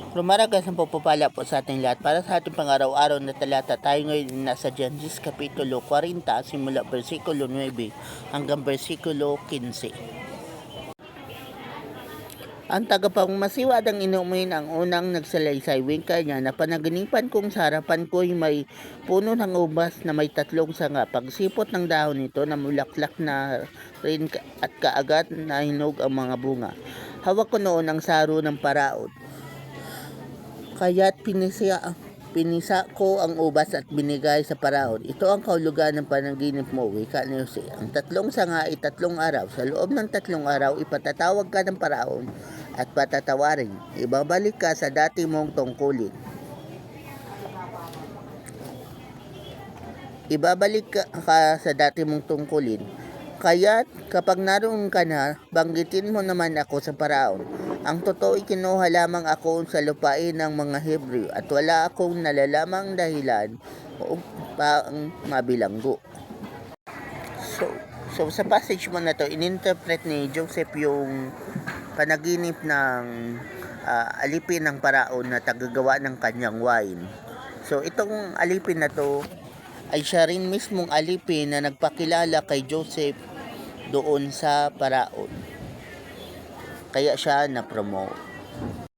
Rumaragas ang pagpapala po sa ating lahat. Para sa ating pang-araw-araw na talata, tayo ngayon nasa Genesis Kapitulo 40, simula versikulo 9 hanggang versikulo 15. Ang tagapangmasiwad ang inumin ang unang nagsalaysay. Wika niya na panaginipan kong sa harapan ko'y may puno ng ubas na may 3 sanga. Pagsipot ng dahon nito na mulaklak na rin at kaagad na hinog ang mga bunga. Hawak ko noon ang saro ng paraon. Kaya't pinisa ko ang ubas at binigay sa paraon. Ito ang kahulugan ng panaginip mo, wika ni Jose. Ang 3 sanga ay 3 araw. Sa loob ng 3 araw, ipatatawag ka ng paraon at patatawarin. Ibabalik ka sa dati mong tungkulin. Kaya't kapag naroon ka na, banggitin mo naman ako sa paraon. Ang totoo, kinuha lamang ako sa lupain ng mga Hebreo at wala akong nalalamang dahilan upang mabilanggo. So sa passage mo na to, ininterpret ni Joseph yung panaginip ng alipin ng paraon na tagagawa ng kanyang wine. So itong alipin na to ay siya rin mismong alipin na nagpakilala kay Joseph doon sa paraon. Kaya siya na-promote.